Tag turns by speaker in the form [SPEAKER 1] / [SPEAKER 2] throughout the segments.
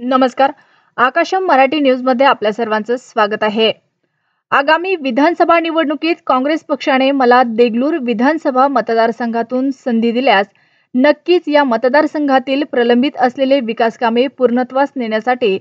[SPEAKER 1] नमस्कार. आकाशम मराठी न्यूजमध्ये आपल्या सर्वांचं स्वागत आहे. आगामी विधानसभा निवडणुकीत काँग्रेस पक्षाने मला देगलूर विधानसभा मतदारसंघातून संधी दिल्यास नक्कीच या मतदारसंघातील प्रलंबित असलेले विकास कामे पूर्णत्वास नेण्यासाठी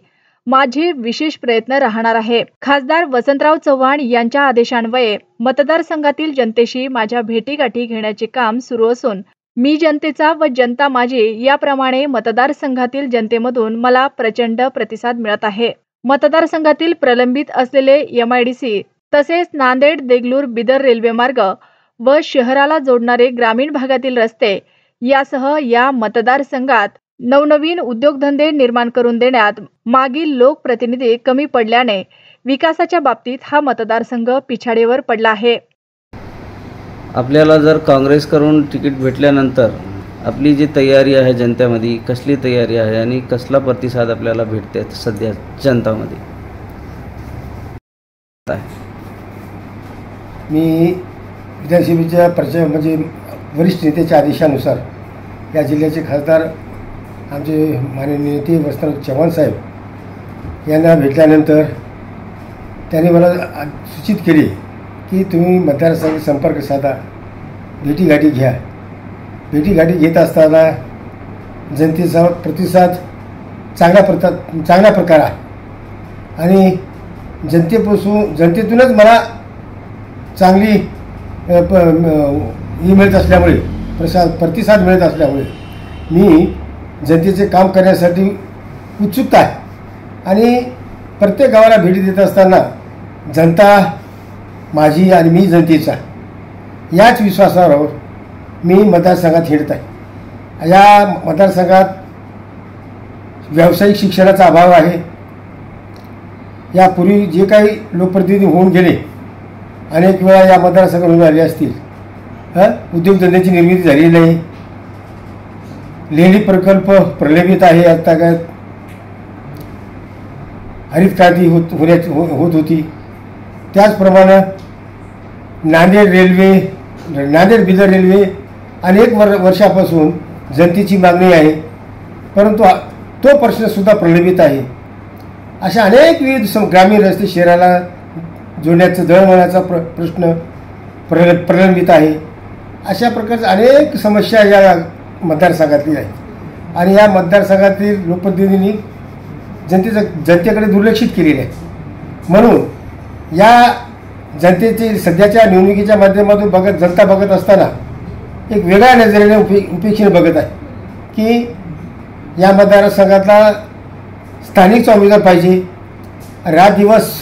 [SPEAKER 1] माझे विशेष प्रयत्न राहणार आहे. खासदार वसंतराव चव्हाण यांच्या आदेशान्वये मतदारसंघातील जनतेशी माझ्या भेटीगाठी घेण्याचे काम सुरू असून मी जनतेचा व जनता माझी याप्रमाणे मतदारसंघातील जनतेमधून मला प्रचंड प्रतिसाद मिळत आहे. मतदारसंघातील प्रलंबित असलेले MIDC तसेच नांदेड देगलूर बिदर रेल्वे मार्ग व शहराला जोडणारे ग्रामीण भागातील रस्ते यासह या मतदारसंघात नवनवीन उद्योगधंदे निर्माण करून देण्यात मागील लोकप्रतिनिधी कमी पडल्याने विकासाच्या बाबतीत हा मतदारसंघ पिछाडीवर पडला आहे.
[SPEAKER 2] आपल्याला जर काँग्रेसकडून तिकीट भेटल्यानंतर आपली जी तयारी आहे जनतेमध्ये कसली तयारी आहे आणि कसला प्रतिसाद आपल्याला भेटते सध्या जनतामध्ये?
[SPEAKER 3] मी विधानसभेच्या म्हणजे वरिष्ठ नेत्याच्या आदेशानुसार या जिल्ह्याचे खासदार आमचे माननीय नेते वसंतराव चव्हाण साहेब यांना भेटल्यानंतर त्यांनी मला सूचित केले की तुम्ही मतदारसंघ संपर्क साधा, भेटीगाठी घ्या. भेटीगाठी घेत असताना जनतेचा प्रतिसाद चांगला प्रकार आहे आणि जनतेतूनच मला चांगली मिळत असल्यामुळे प्रतिसाद मिळत असल्यामुळे मी जनतेचे काम करण्यासाठी उत्सुकता आहे आणि प्रत्येक गावाला भेटी देत असताना जनता माझी आणि मी जनतेचा याच विश्वासावर मी मतदारसंघात हिंडत आहे. या मतदारसंघात व्यावसायिक शिक्षणाचा अभाव आहे. यापूर्वी जे काही लोकप्रतिनिधी होऊन गेले अनेक वेळा या मतदारसंघात आले असतील. उद्योगधंद्याची निर्मिती झालेली नाही. लेणी प्रकल्प प्रलंबित आहे. आता काय हरित क्रांती होत होती. त्याचप्रमाणे नांदेड बिदर रेल्वे अनेक वर्षापासून जनतेची मागणी आहे, परंतु तो प्रश्नसुद्धा प्रलंबित आहे. अशा अनेक विविध ग्रामीण रस्ते शहराला जोडण्याचा दळणवळणाचा प्रश्न प्रलंबित आहे. अशा प्रकारच्या अनेक समस्या या मतदारसंघातील आहेत आणि या मतदारसंघातील लोकप्रतिनिधींनी जनतेकडे दुर्लक्षित केलेले आहे. म्हणून या जनतेची सध्याच्या निवडणुकीच्या माध्यमातून जनता बघत असताना एक वेगळ्या नजरेने उपेक्षेने बघत आहे की या मतदारसंघातला स्थानिकचा उमेदवार पाहिजे, रात दिवस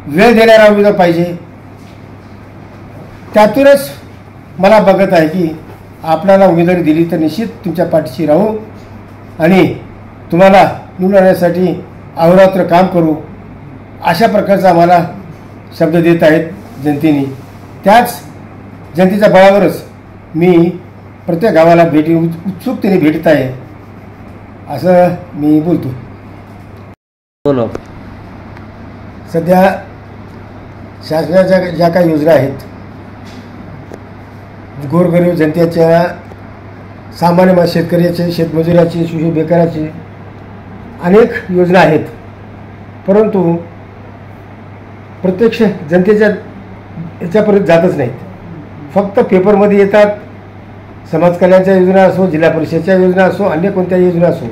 [SPEAKER 3] वेळ देणारा उमेदवार पाहिजे. त्यातूनच मला बघत आहे की आपल्याला उमेदवारी दिली तर निश्चित तुमच्या पाठीशी राहू आणि तुम्हाला निवडून आणण्यासाठी अहोरात्र काम करू, अशा प्रकारचा आम्हाला शब्द देत आहेत जनतेने. त्याच जनतेच्या बळावरच मी प्रत्येक गावाला उत्सुकतेने भेटत आहे असं मी बोलतो. सध्या शासनाच्या ज्या काही योजना आहेत, गोरगरीब जनतेच्या, सामान्य शेतकऱ्याचे, शेतमजुराचे, शिशु बेकाराचे अनेक योजना आहेत, परंतु प्रत्यक्ष जनतेच्या याच्यापर्यंत जातच नाहीत. फक्त पेपरमध्ये येतात. समाज कल्याणच्या योजना असो, जिल्हा परिषदच्या योजना असो, अन्य कोणत्या योजना असो,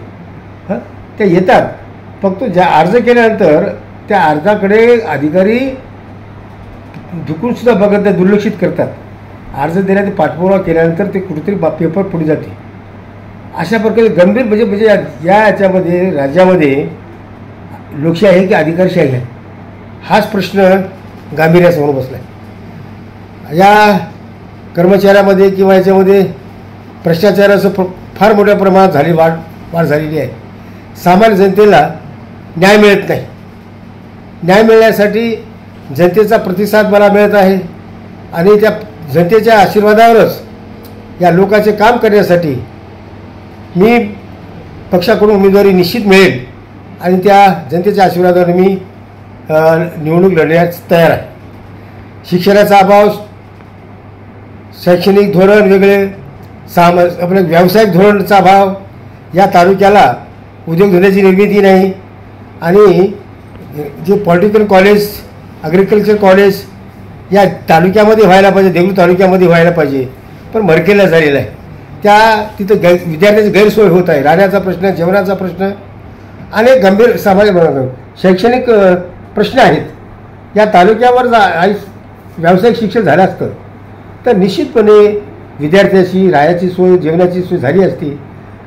[SPEAKER 3] त्या येतात. फक्त ज्या अर्ज केल्यानंतर त्या अर्जाकडे अधिकारी झुकूनसुद्धा बघत नाही, दुर्लक्षित करतात. अर्ज देण्याचा पाठपुरावा केल्यानंतर ते कुठेतरी पेपर पुढे जाते. अशा प्रकारे गंभीर म्हणजे याच्यामध्ये राज्यामध्ये लोकशाही आहे की अधिकारशाही आहे, हाच प्रश्न गांभीर्यासमोर बसला आहे. या कर्मचाऱ्यामध्ये किंवा याच्यामध्ये भ्रष्टाचाराचं फार मोठ्या प्रमाणात वाढ झालेली आहे. सामान्य जनतेला न्याय मिळत नाही. न्याय मिळण्यासाठी जनतेचा प्रतिसाद मला मिळत आहे आणि त्या जनतेच्या आशीर्वादावरच या लोकांचे काम करण्यासाठी मी पक्षाकडून उमेदवारी निश्चित मिळेल आणि त्या जनतेच्या आशीर्वादावर मी निवडणूक लढण्यास तयार आहे. शिक्षणाचा अभाव, शैक्षणिक धोरण वेगळे, आपले व्यावसायिक धोरणाचा अभाव, या तालुक्याला उद्योगधंद्याची निर्मिती नाही, आणि जे पॉलिटिकल कॉलेज, ॲग्रिकल्चर कॉलेज या तालुक्यामध्ये व्हायला पाहिजे, देगलूर तालुक्यामध्ये व्हायला पाहिजे, पण मरकेला झालेला आहे. तिथं विद्यार्थ्यांची गैरसोय होत आहे. राहण्याचा प्रश्न, जेवणाचा प्रश्न, अनेक गंभीर शैक्षणिक प्रश्न आहेत. या तालुक्यावर व्यावसायिक शिक्षण झालं असतं तर निश्चितपणे विद्यार्थ्याची राहायची सोय, जेवणाची सोय झाली असती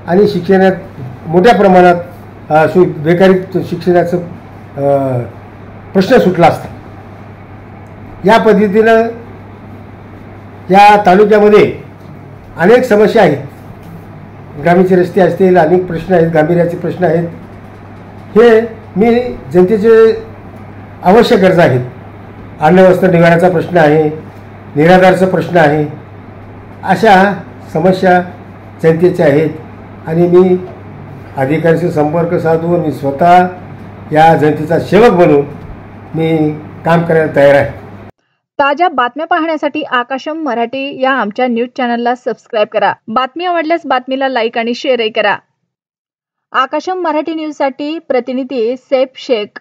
[SPEAKER 3] आणि शिक्षणात मोठ्या प्रमाणात बेकारी शिक्षणाचं प्रश्न सुटला असता. या पद्धतीनं या तालुक्यामध्ये अनेक समस्या आहेत. ग्रामीणचे रस्ते असतील, अनेक प्रश्न आहेत, गांभीर्याचे प्रश्न आहेत. हे मी जनतेचे आवश्यक गरजा आहेत. अन्न वस्त्र निवाऱ्याचा प्रश्न आहे, निराधारचा प्रश्न आहे. अशा समस्या जनतेच्या आहेत आणि मी अधिकाऱ्यांशी संपर्क साधून मी स्वतः या जनतेचा सेवक बनून मी काम करायला तयार आहे.
[SPEAKER 1] ताज्या बातम्या पाहण्यासाठी आकाशम मराठी या आमच्या न्यूज चॅनलला सबस्क्राईब करा. बातमी आवडल्यास बातमीला लाईक आणि शेअरही करा. आकाशम मराठी न्यूजसाठी प्रतिनिधी सैफ शेख.